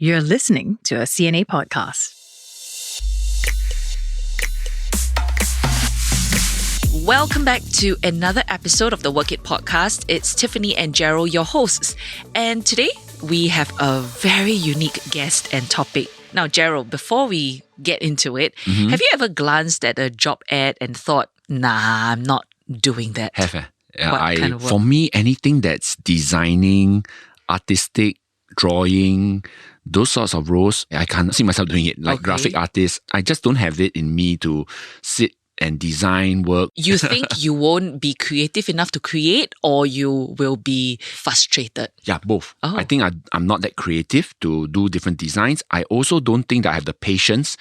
You're listening to a CNA podcast. Welcome back to another episode of the Work It podcast. It's Tiffany and Gerald, your hosts. And today we have a very unique guest and topic. Now, Gerald, before we get into it, have you ever glanced at a job ad and thought, nah, I'm not doing that? Have. What kind of work? For me, anything that's designing, artistic, drawing, those sorts of roles, I can't see myself doing it. Like graphic artist, I just don't have it in me to sit and design work. You think you won't be creative enough to create, or you will be frustrated? Yeah, both. Oh. I think I'm not that creative to do different designs. I also don't think that I have the patience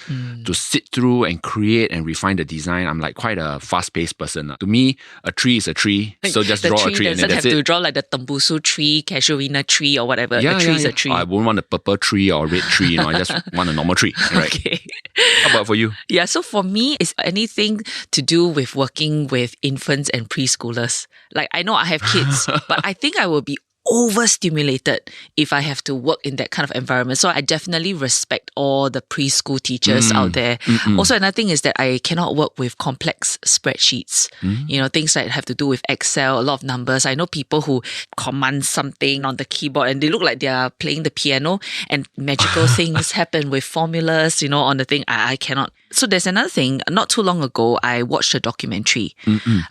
to sit through and create and refine the design. I'm like quite a fast-paced person. To me, a tree is a tree, so just draw a tree and then that's it. Doesn't have to draw like the Tembusu tree, casuarina tree or whatever. A tree is a tree. I won't want a purple tree or a red tree. I just want a normal tree. Right? Okay. How about for you? Yeah, so for me, it's anything to do with working with infants and preschoolers. Like, I know I have kids, but I think I will be overstimulated if I have to work in that kind of environment. So I definitely respect all the preschool teachers out there. Also, another thing is that I cannot work with complex spreadsheets. Things that have to do with Excel, a lot of numbers. I know people who command something on the keyboard and they look like they are playing the piano and magical things happen with formulas, on the thing. I cannot. So there's another thing. Not too long ago, I watched a documentary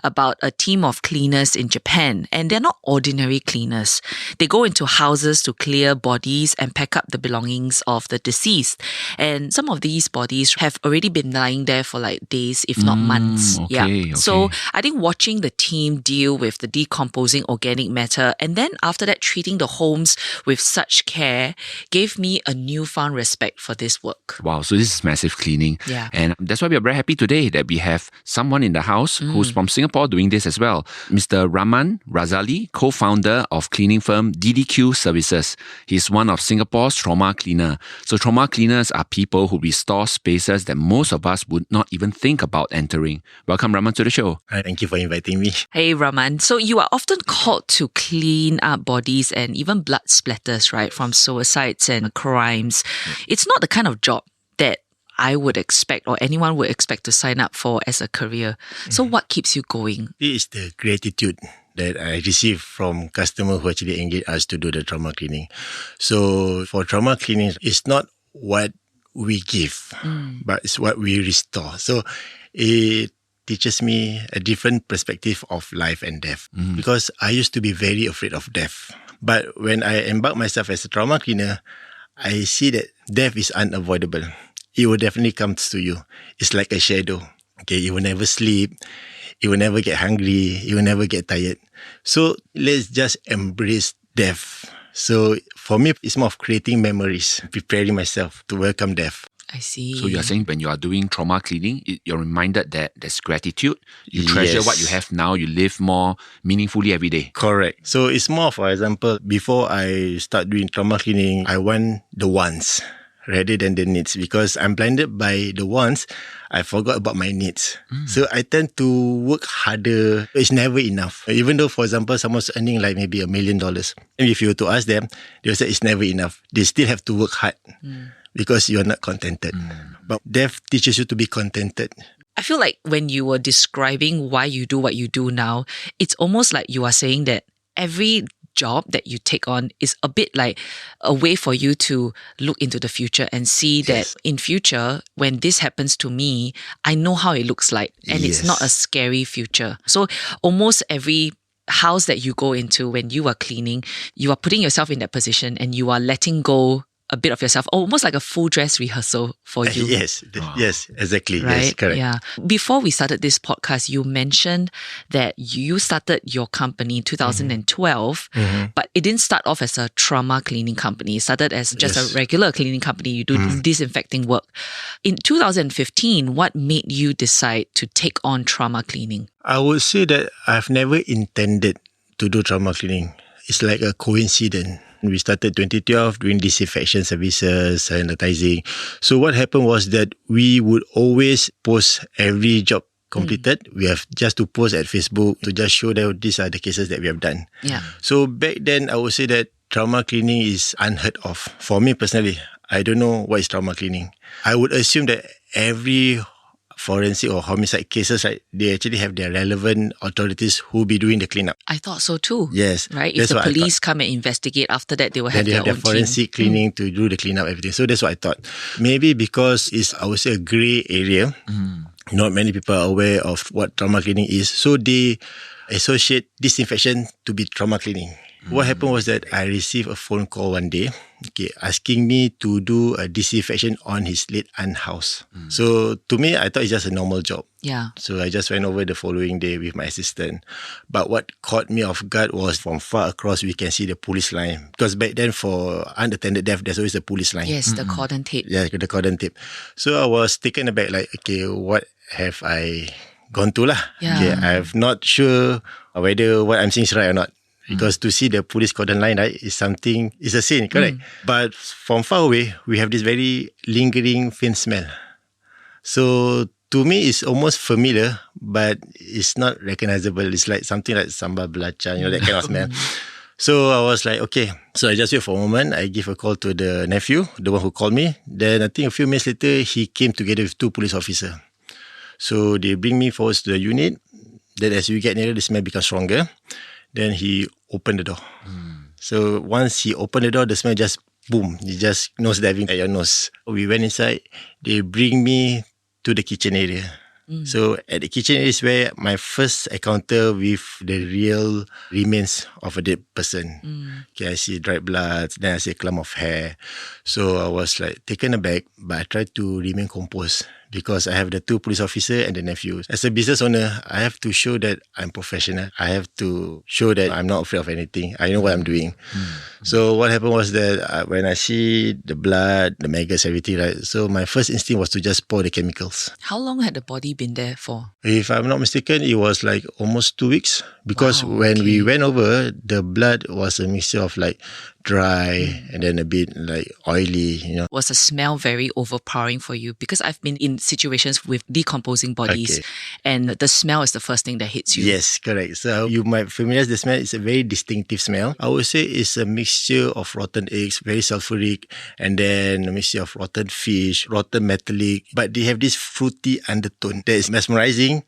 about a team of cleaners in Japan, and they're not ordinary cleaners. They go into houses to clear bodies and pack up the belongings of the deceased. And some of these bodies have already been lying there for like days, if not months. Okay. So I think watching the team deal with the decomposing organic matter and then after that treating the homes with such care gave me a newfound respect for this work. Wow, so this is massive cleaning. Yeah. And that's why we are very happy today that we have someone in the house who's from Singapore doing this as well. Mr. Rahman Razali, co-founder of cleaning firm DDQ Services. He's one of Singapore's trauma cleaner. So trauma cleaners are people who restore spaces that most of us would not even think about entering. Welcome, Rahman, to the show. Hi, thank you for inviting me. Hey, Rahman. So you are often called to clean up bodies and even blood splatters, right, from suicides and crimes. It's not the kind of job that I would expect or anyone would expect to sign up for as a career. So what keeps you going? It is the gratitude that I receive from customers who actually engage us to do the trauma cleaning. So for trauma cleaning, it's not what we give, but it's what we restore. So it teaches me a different perspective of life and death because I used to be very afraid of death. But when I embark myself as a trauma cleaner, I see that death is unavoidable. It will definitely come to you. It's like a shadow. Okay, you will never sleep. You will never get hungry. You will never get tired. So let's just embrace death. So for me, it's more of creating memories, preparing myself to welcome death. I see. So you're saying when you are doing trauma cleaning, you're reminded that there's gratitude. You treasure what you have now. You live more meaningfully every day. Correct. So it's more, for example, before I start doing trauma cleaning, I want the wants rather than the needs because I'm blinded by the wants. I forgot about my needs. So I tend to work harder. It's never enough. Even though, for example, someone's earning like maybe $1 million. And if you were to ask them, they'll say it's never enough. They still have to work hard because you're not contented. But death teaches you to be contented. I feel like when you were describing why you do what you do now, it's almost like you are saying that every job that you take on is a bit like a way for you to look into the future and see that in future, when this happens to me, I know how it looks like and it's not a scary future. So almost every house that you go into when you are cleaning, you are putting yourself in that position and you are letting go a bit of yourself, almost like a full dress rehearsal for you. Yes, exactly. Right? Yes, correct. Yeah. Before we started this podcast, you mentioned that you started your company in 2012, but it didn't start off as a trauma cleaning company. It started as just a regular cleaning company. You do disinfecting work. In 2015, what made you decide to take on trauma cleaning? I would say that I've never intended to do trauma cleaning. It's like a coincidence. We started 2012 doing disinfection services, sanitizing. So what happened was that we would always post every job completed. We have just to post at Facebook to just show that these are the cases that we have done. Yeah. So back then, I would say that trauma cleaning is unheard of. For me personally, I don't know what is trauma cleaning. I would assume that every forensic or homicide cases, right, they actually have their relevant authorities who be doing the cleanup. I thought so too. Yes. Right? If that's the what I police come and investigate, after that they will have Then they their have their own forensic team. cleaning to do the cleanup, everything. So that's what I thought. Maybe because it's, I would say, a grey area. Not many people are aware of what trauma cleaning is. So they associate disinfection to be trauma cleaning. What happened was that I received a phone call one day, asking me to do a disinfection on his late aunt's house. So to me, I thought it's just a normal job. Yeah. So I just went over the following day with my assistant. But what caught me off guard was from far across, we can see the police line. Because back then for unattended death, there's always a police line. Yes, the cordon tape. Yeah, the cordon tape. So I was taken aback, like, okay, what have I gone to lah? Yeah. Okay, I'm not sure whether what I'm saying is right or not. Because to see the police cordon line, right, is something, it's a sin, correct? But from far away, we have this very lingering faint smell. So to me, it's almost familiar, but it's not recognizable. It's like something like sambal belacan, that kind of smell. So I was like, okay. So I just wait for a moment. I give a call to the nephew, the one who called me. Then I think a few minutes later, he came together with 2 police officers. So they bring me forward to the unit. Then as we get nearer, the smell becomes stronger. Then he opened the door. So once he opened the door, the smell just boom. You just nose diving at your nose. We went inside. They bring me to the kitchen area. So at the kitchen area is where my first encounter with the real remains of a dead person. Okay, I see dried blood, then I see a clump of hair. So I was like taken aback, but I tried to remain composed because I have the 2 police officers and the nephews. As a business owner, I have to show that I'm professional. I have to show that I'm not afraid of anything. I know what I'm doing. So what happened was that when I see the blood, the maggots, everything, right? So my first instinct was to just pour the chemicals. How long had the body been there for? If I'm not mistaken, it was like almost 2 weeks because when we went over, the blood was a mixture of like dry and then a bit like oily, Was the smell very overpowering for you? Because I've been in situations with decomposing bodies and the smell is the first thing that hits you. Yes, correct. So you might familiarize the smell. It's a very distinctive smell. I would say it's a mixture of rotten eggs, very sulfuric, and then a mixture of rotten fish, rotten metallic. But they have this fruity undertone that is mesmerizing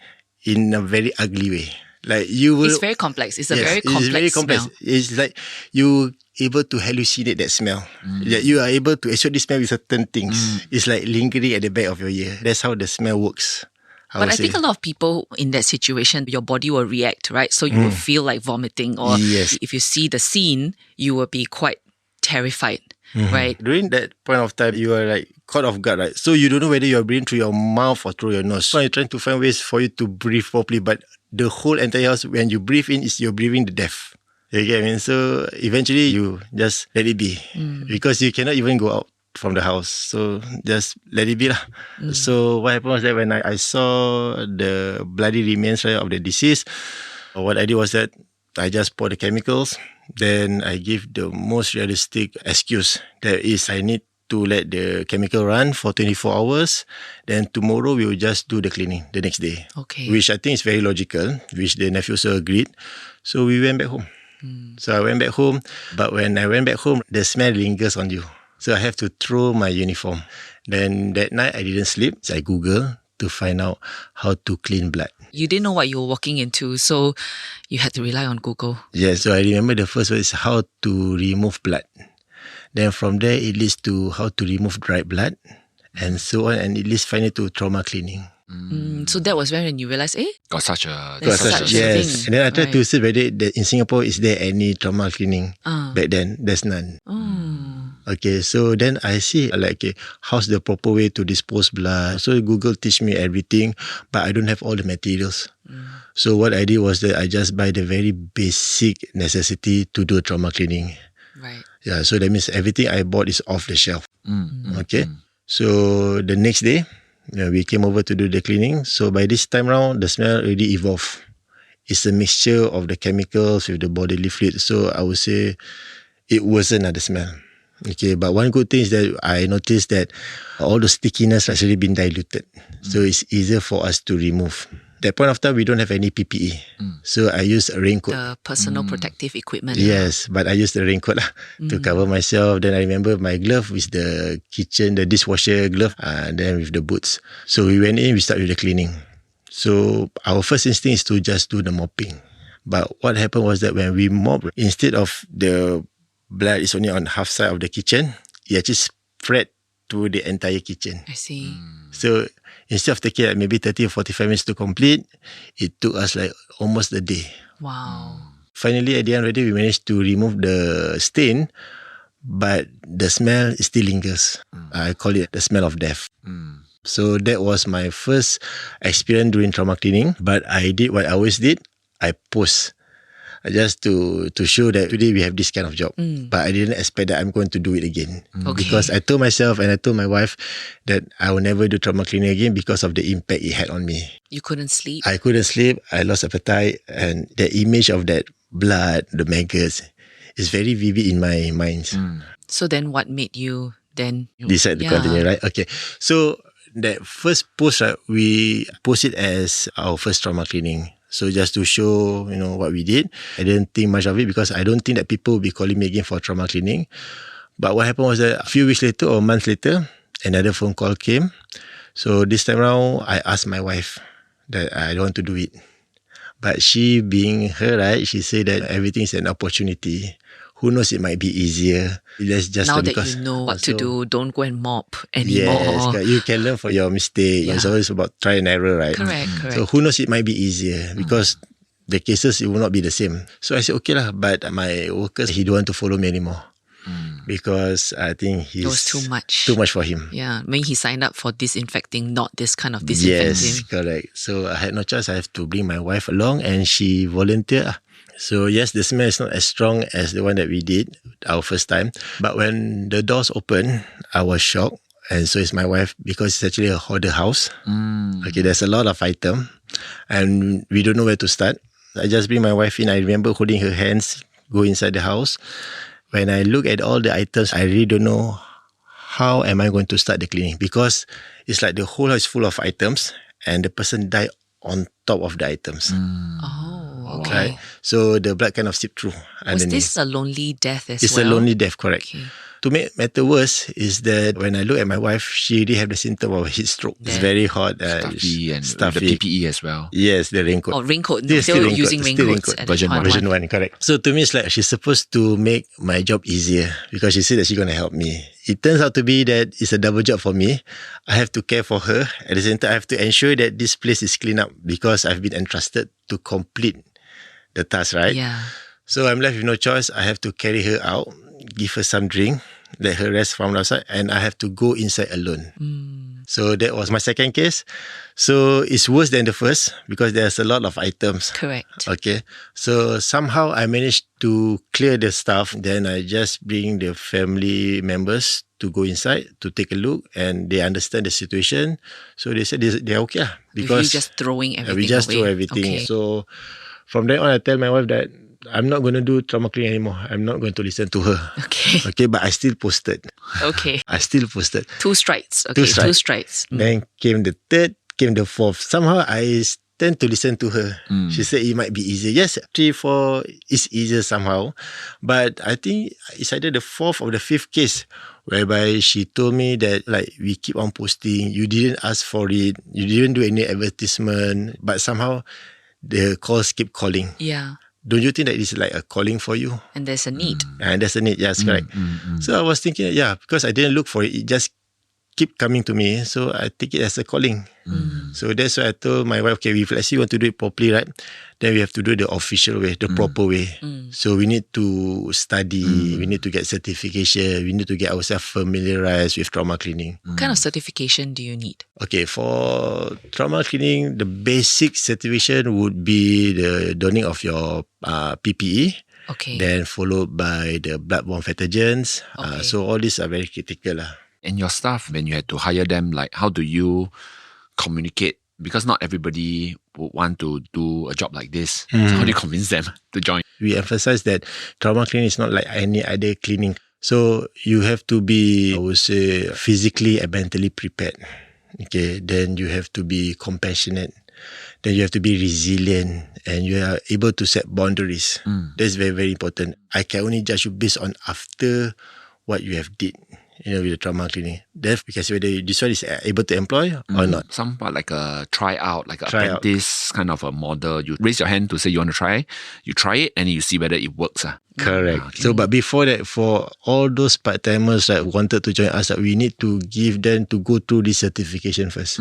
in a very ugly way. Like you will. It's very complex. It's a very complex It's very complex. smell. It's like you able to hallucinate that smell. That you are able to associate this smell with certain things. It's like lingering at the back of your ear. That's how the smell works. But I think a lot of people in that situation, your body will react, right? So you will feel like vomiting, or if you see the scene, you will be quite terrified, right? During that point of time, you are like caught off guard, right? So you don't know whether you are breathing through your mouth or through your nose. So you're trying to find ways for you to breathe properly, but the whole entire house, when you breathe in, is you're breathing the death. You get what I mean? So eventually you just let it be because you cannot even go out from the house. So just let it be lah. So what happened was that when I saw the bloody remains, right, of the deceased, what I did was that I just poured the chemicals. Then I give the most realistic excuse. That is, I need to let the chemical run for 24 hours. Then tomorrow we will just do the cleaning the next day. Okay. Which I think is very logical, which the nephew also agreed. So we went back home. So I went back home. But when I went back home, the smell lingers on you. So I have to throw my uniform. Then that night I didn't sleep. So I Googled to find out how to clean blood. You didn't know what you were walking into, so you had to rely on Google. Yes, so I remember the first one is how to remove blood. Then from there, it leads to how to remove dried blood and so on. And it leads finally to trauma cleaning. So that was when you realized, Got such a There's such a yes. thing. And then I tried to Right. see whether in Singapore, is there any trauma cleaning? Back then, there's none. Okay, so then I see like, okay, how's the proper way to dispose blood? So Google teach me everything, but I don't have all the materials. So what I did was that I just buy the very basic necessity to do trauma cleaning. Right. Yeah, so that means everything I bought is off the shelf. Okay, so the next day, we came over to do the cleaning. So by this time round, the smell already evolved. It's a mixture of the chemicals with the bodily fluid. So I would say it wasn't the smell. Okay, but one good thing is that I noticed that all the stickiness has actually been diluted. So it's easier for us to remove. That point of time, we don't have any PPE. So I used a raincoat. The personal protective equipment. Yes, but I used the raincoat to cover myself. Then I remember my glove with the kitchen, the dishwasher glove, and then with the boots. So we went in, we started with the cleaning. So our first instinct is to just do the mopping. But what happened was that when we mop, instead of the blood is only on half side of the kitchen, it actually spread to the entire kitchen. I see. So instead of taking like maybe 30 or 45 minutes to complete, it took us like almost a day. Wow. Finally, at the end already, we managed to remove the stain, but the smell still lingers. I call it the smell of death. So that was my first experience doing trauma cleaning. But I did what I always did. I post just to show that today we have this kind of job. But I didn't expect that I'm going to do it again. Okay. Because I told myself and I told my wife that I will never do trauma cleaning again because of the impact it had on me. You couldn't sleep? I couldn't sleep. I lost appetite. And the image of that blood, the maggots, is very vivid in my mind. So then what made you then Decide to continue, right? Okay. So that first post, right, we post it as our first trauma cleaning. So just to show, what we did. I didn't think much of it because I don't think that people will be calling me again for trauma cleaning. But what happened was that a few weeks later or months later, another phone call came. So this time around, I asked my wife that I don't want to do it. But she, being her, right, she said that everything is an opportunity. Who knows, it might be easier. Let's just now that you know what to do, don't go and mop anymore. Yes, you can learn from your mistake. It's always about try and error, right? Correct. So who knows, it might be easier because the cases, it will not be the same. So I said, okay lah, but my workers, he don't want to follow me anymore. Because I think it was too much. Too much for him. Yeah, when he signed up for disinfecting, not this kind of disinfecting. Yes, correct. So I had no choice. I have to bring my wife along and she volunteered. So yes, the smell is not as strong as the one that we did our first time. But when the doors opened, I was shocked. And so is my wife because it's actually a hoarder house. Okay, there's a lot of items and we don't know where to start. I just bring my wife in. I remember holding her hands, go inside the house. When I look at all the items, I really don't know how am I going to start the cleaning because it's like the whole house is full of items and the person died on top of the items. Oh, okay. Right? So the blood kind of seeped through Was underneath. this a lonely death as It's well? a lonely death, correct. Okay. To make matter worse is that when I look at my wife, she already have the symptom of heat stroke. It's very hot. Stuffy and stuffy. the PPE as well. Yes, the raincoat. Oh, raincoat. Still Still raincoat, using still raincoats raincoat. at Version that point. Version 1, correct. So to me, it's like she's supposed to make my job easier because she said that she's going to help me. It turns out to be that it's a double job for me. I have to care for her. At the same time, I have to ensure that this place is clean up because I've been entrusted to complete the task, right? Yeah. So I'm left with no choice. I have to carry her out, give her some drink, let her rest from outside, and I have to go inside alone. So that was my second case. So it's worse than the first because there's a lot of items. Correct. Okay. So somehow I managed to clear the stuff. Then I just bring the family members to go inside to take a look and they understand the situation. So they said they're okay because With you just throwing everything we just away. throw everything. Okay. So from then on, I tell my wife that I'm not going to do trauma cleaning anymore. I'm not going to listen to her. Okay. Okay, but I still posted. Okay. I still posted. 2 strikes. Okay. 2 strikes. Then came the third, came the fourth. Somehow I tend to listen to her. She said it might be easier. Yes, 3, 4 is easier somehow. But I think it's either the fourth or the fifth case whereby she told me that like we keep on posting. You didn't ask for it. You didn't do any advertisement. But somehow the calls keep calling. Yeah. Don't you think that it's like a calling for you? And there's a need. And that's a need. Yes, correct. So I was thinking, because I didn't look for it. It just keep coming to me. So I take it as a calling. So that's why I told my wife, okay, if let's say you want to do it properly, right? Then we have to do it the official way, the proper way. So we need to study, we need to get certification, we need to get ourselves familiarized with trauma cleaning. What kind of certification do you need? Okay, for trauma cleaning, the basic certification would be the donning of your PPE. Okay. Then followed by the bloodborne pathogens. Okay. So all these are very critical. And your staff, when you had to hire them, like how do you communicate? Because not everybody would want to do a job like this. So how do you convince them to join? We emphasize that trauma cleaning is not like any other cleaning. So you have to be, I would say, physically and mentally prepared. Okay, then you have to be compassionate. then you have to be resilient and you are able to set boundaries. That's very, very important. I can only judge you based on after what you have did, with the trauma cleaning. Then we can see whether this one is able to employ or not. Somewhat like a tryout, like an Tryout. apprentice kind of a model. You raise your hand to say you want to try. You try it and you see whether it works. Correct. Okay. So, but before that, for all those part-timers that wanted to join us, we need to give them to go through this certification first.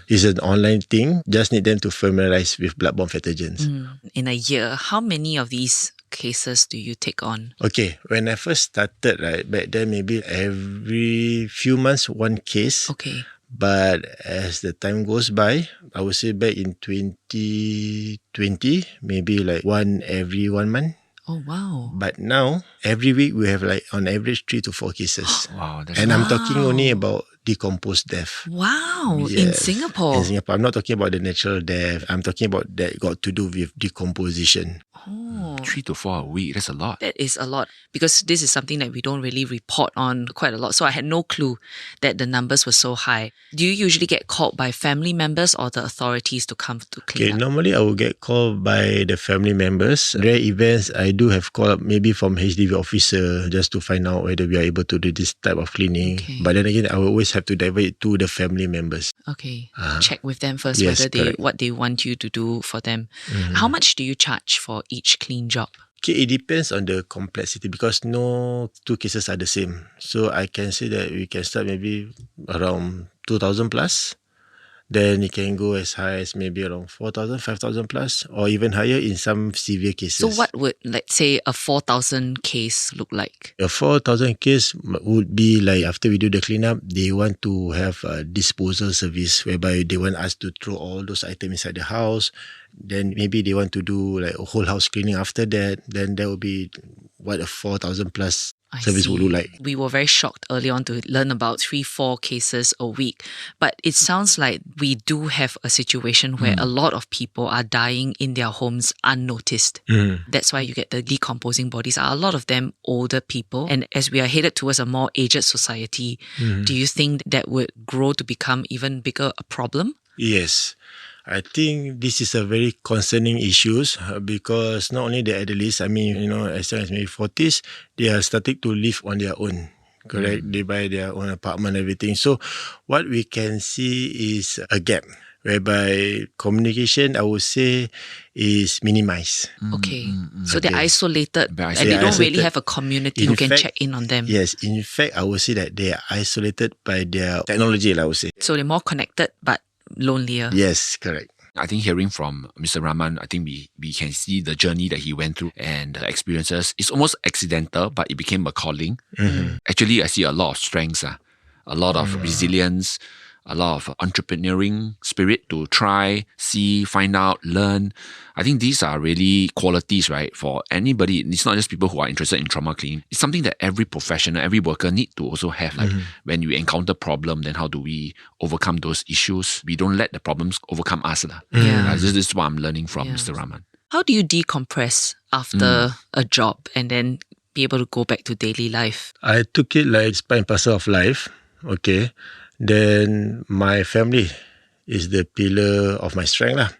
It's an online thing. Just need them to familiarize with bloodborne pathogens. In a year, how many of these cases do you take on? Okay, when I first started, right, back then maybe every few months, one case. Okay. But as the time goes by, I would say back in 2020, maybe like one every 1 month. Oh, wow. But now, every week we have like on average 3 to 4 cases. Wow. That's And I'm talking only about decomposed death. Wow. In Yes, Singapore. In Singapore. I'm not talking about the natural death. I'm talking about that got to do with decomposition. Oh, 3 to 4 a week. That's a lot. that is a lot because this is something that we don't really report on quite a lot. So I had no clue that the numbers were so high. Do you usually get called by family members or the authorities to come to Okay, clean up? normally I will get called by the family members. Rare events, I do have call up maybe from HDB officer just to find out whether we are able to do this type of cleaning. Okay. But then again, I will always have to divert it to the family members. Okay. Check with them first Yes, whether correct. what they want you to do for them. How much do you charge for each clean job? Okay, it depends on the complexity because no two cases are the same. So I can say that we can start maybe around 2,000 plus. Then it can go as high as maybe around 4,000, 5,000 plus, or even higher in some severe cases. So what would, let's say, a 4,000 case look like? A 4,000 case would be like after we do the cleanup, they want to have a disposal service whereby they want us to throw all those items inside the house. Then maybe they want to do like a whole house cleaning after that. Then that would be what a 4,000 plus I service see. would look like. We were very shocked early on to learn about 3-4 cases a week. But it sounds like we do have a situation where a lot of people are dying in their homes unnoticed. That's why you get the decomposing bodies. Are a lot of them older people? And as we are headed towards a more aged society, do you think that would grow to become even bigger a problem? Yes. I think this is a very concerning issue because not only the elderly, I mean, as young as maybe 40s, they are starting to live on their own. Correct? They buy their own apartment, everything. So what we can see is a gap whereby communication, I would say, is minimized. Okay. So they're isolated Very and they don't really isolated. have a community In who can fact, check in on them. Yes, in fact, I would say that they are isolated by their technology, I would say. So they're more connected but lonelier. Yes, correct. I think hearing from Mr. Rahman, I think we can see the journey that he went through and the experiences. It's almost accidental, but it became a calling. Actually, I see a lot of strengths, a lot of resilience, a lot of entrepreneurial spirit to try, see, find out, learn. I think these are really qualities, right, for anybody. It's not just people who are interested in trauma cleaning. It's something that every professional, every worker need to also have. Like when you encounter problem, then how do we overcome those issues? We don't let the problems overcome us. Yeah. This is what I'm learning from Mr. Rahman. How do you decompress after a job and then be able to go back to daily life? I took it like it's part and parcel of life. Okay. Then my family is the pillar of my strength.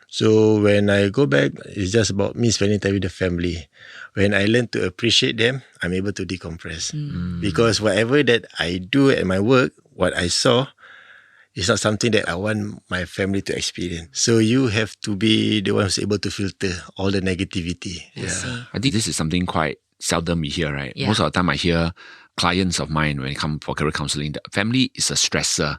So when I go back, it's just about me spending time with the family. When I learn to appreciate them, I'm able to decompress. Because whatever that I do at my work, what I saw, it's not something that I want my family to experience. So you have to be the one who's able to filter all the negativity. I see. I think this is something quite seldom we hear, right? Yeah. Most of the time I hear clients of mine when it comes for career counseling, the family is a stressor.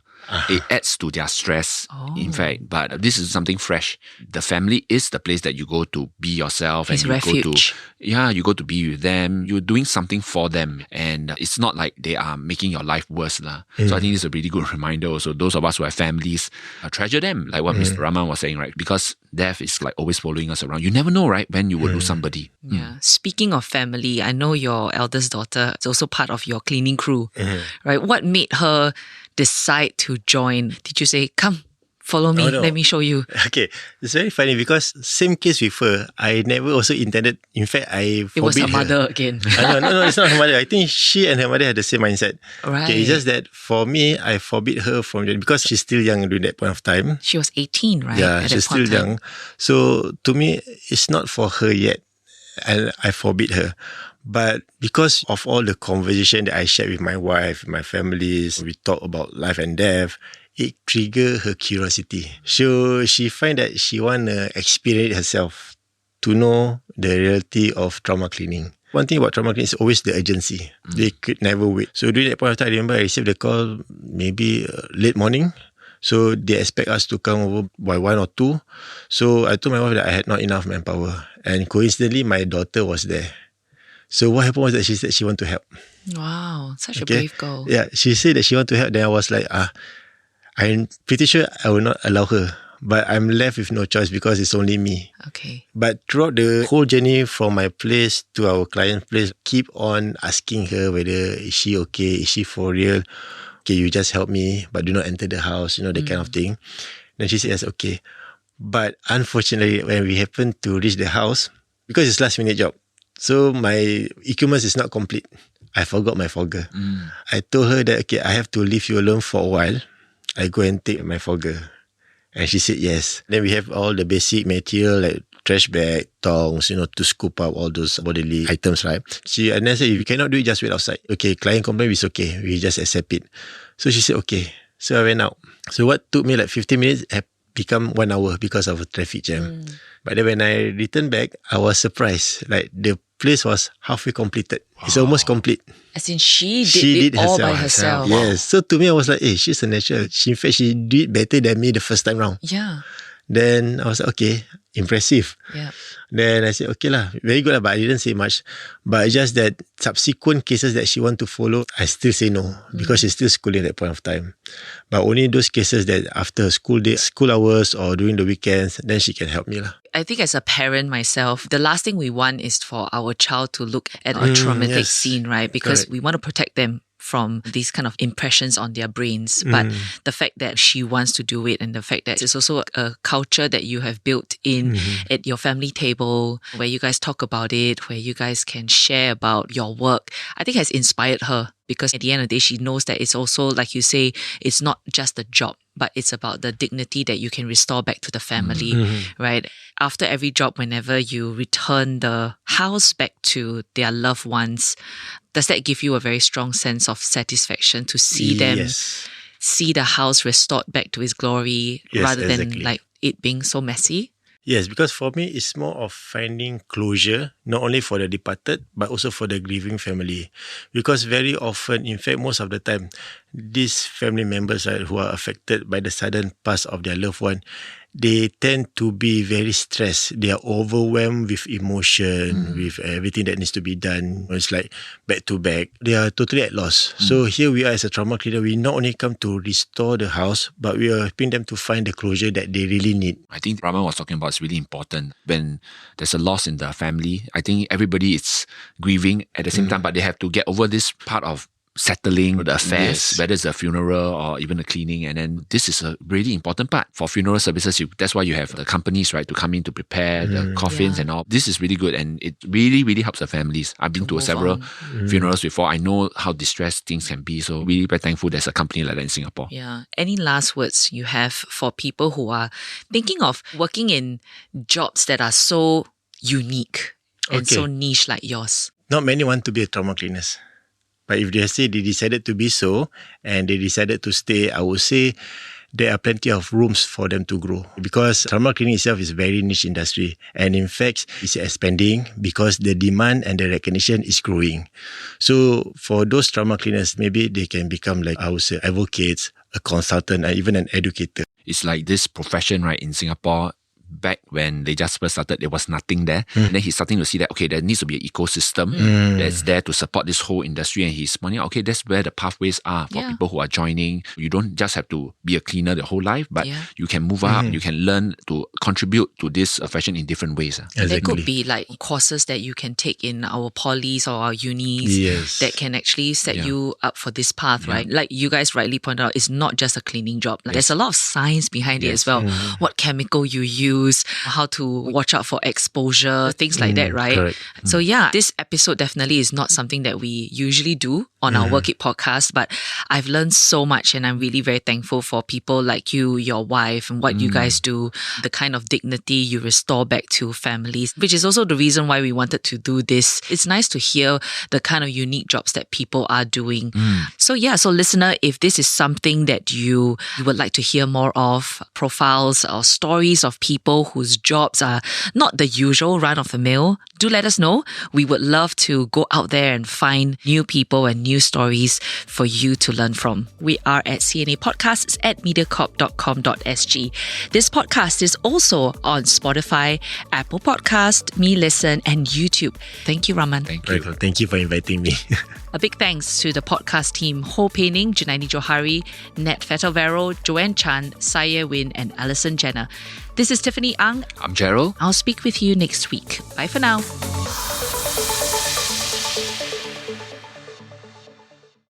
It adds to their stress, in fact. But this is something fresh. The family is the place that you go to be yourself. It's and you refuge. you go to be with them. You're doing something for them. And it's not like they are making your life worse. So I think it's a really good reminder also. Those of us who have families, treasure them. Like what Mr. Rahman was saying, right? Because death is like always following us around. You never know, right? When you will lose somebody. Yeah. Speaking of family, I know your eldest daughter is also part of your cleaning crew, right? What made her decide to join? Did you say, come, Follow me. Oh, no. Let me show you. Okay, it's very funny because same case with her. I never also intended. In fact, I forbid It was her her. mother again. No, it's not her mother. I think she and her mother had the same mindset. Right. Okay, it's just that for me, I forbid her from because she's still young during that point of time. She was 18, right? Yeah, at she's that point still in time. young. So to me, it's not for her yet. And I forbid her. But because of all the conversation that I shared with my wife, my families, we talk about life and death, it triggered her curiosity. So she find that she want to experience it herself to know the reality of trauma cleaning. One thing about trauma cleaning is always the urgency. They could never wait. So during that point of time, I remember I received the call maybe late morning. So they expect us to come over by 1 or 2. So I told my wife that I had not enough manpower. And coincidentally, my daughter was there. So what happened was that she said she wanted to help. Wow, such a brave girl. Yeah, she said that she wanted to help. Then I was like, I'm pretty sure I will not allow her. But I'm left with no choice because it's only me. Okay. But throughout the whole journey from my place to our client's place, keep on asking her whether is she okay, is she for real? Okay, you just help me, but do not enter the house, that kind of thing. Then she said, yes, okay. But unfortunately, when we happened to reach the house, because it's last minute job, so my equipment is not complete. I forgot my fogger. I told her that, okay, I have to leave you alone for a while. I go and take my fogger. And she said, yes. Then we have all the basic material like trash bag, tongs, to scoop up all those bodily items, right? And I said, if you cannot do it, just wait outside. Okay, client complaint is okay. We just accept it. So she said, okay. So I went out. So what took me like 15 minutes have become 1 hour because of a traffic jam. But then when I returned back, I was surprised. Like the place was halfway completed. Wow. It's almost complete. As in she did it all by herself. Yes. So to me, I was like, hey, she's a natural. In fact, she did it better than me the first time round. Yeah. Then I was like, okay, impressive. Yeah. Then I said, okay lah, very good lah, but I didn't say much. But it's just that subsequent cases that she want to follow, I still say no because she's still schooling at that point of time. But only those cases that after school day, school hours or during the weekends, then she can help me lah. I think as a parent myself, the last thing we want is for our child to look at a traumatic scene, right? Because we want to protect them from these kind of impressions on their brains. But the fact that she wants to do it and the fact that it's also a culture that you have built in at your family table where you guys talk about it, where you guys can share about your work, I think has inspired her. Because at the end of the day, she knows that it's also, like you say, it's not just a job, but it's about the dignity that you can restore back to the family, right? After every job, whenever you return the house back to their loved ones, does that give you a very strong sense of satisfaction to see them, see the house restored back to its glory rather than like it being so messy? Yes, because for me, it's more of finding closure, not only for the departed, but also for the grieving family. Because very often, in fact, most of the time, these family members who are affected by the sudden pass of their loved one, they tend to be very stressed. They are overwhelmed with emotion, with everything that needs to be done. It's like back to back. They are totally at loss. So here we are as a trauma cleaner. We not only come to restore the house, but we are helping them to find the closure that they really need. I think Rahman was talking about is really important. When there's a loss in the family, I think everybody is grieving at the same time, but they have to get over this part of settling the affairs, whether it's a funeral or even a cleaning. And then this is a really important part for funeral services. That's why you have the companies, right, to come in to prepare the coffins and all. This is really good and it really, really helps the families. I've been to several funerals before. I know how distressed things can be. So really very thankful there's a company like that in Singapore. Yeah. Any last words you have for people who are thinking of working in jobs that are so unique and so niche like yours? Not many want to be a trauma cleaners. But if they say they decided to be so and they decided to stay, I would say there are plenty of rooms for them to grow because trauma cleaning itself is a very niche industry. And in fact, it's expanding because the demand and the recognition is growing. So for those trauma cleaners, maybe they can become like, I would say, advocates, a consultant, and even an educator. It's like this profession, right, in Singapore back when they just first started, there was nothing there. And then he's starting to see that, okay, there needs to be an ecosystem that's there to support this whole industry. And he's pointing out, okay, that's where the pathways are for people who are joining. You don't just have to be a cleaner the whole life, but you can move up, you can learn to contribute to this fashion in different ways. Exactly. There could be like courses that you can take in our polys or our unis that can actually set you up for this path, right? Like you guys rightly pointed out, it's not just a cleaning job. Like, there's a lot of science behind it as well. What chemical you use, how to watch out for exposure, things like that, right? Correct. So this episode definitely is not something that we usually do on our Work It podcast, but I've learned so much and I'm really very thankful for people like you, your wife, and what you guys do, the kind of dignity you restore back to families, which is also the reason why we wanted to do this. It's nice to hear the kind of unique jobs that people are doing. So listener, if this is something that you would like to hear more of, profiles or stories of people whose jobs are not the usual run of the mill, do let us know. We would love to go out there and find new people and new stories for you to learn from. We are at CNA Podcasts at mediacorp.com.sg. This podcast is also on Spotify, Apple Podcast, Me Listen, and YouTube. Thank you, Rahman. Thank you. Thank you for inviting me. A big thanks to the podcast team Ho Peining, Junaidi Johari, Nat Fetovero, Joanne Chan, Saya Win, and Alison Jenner. This is Tiffany Ang. I'm Gerald. I'll speak with you next week. Bye for now.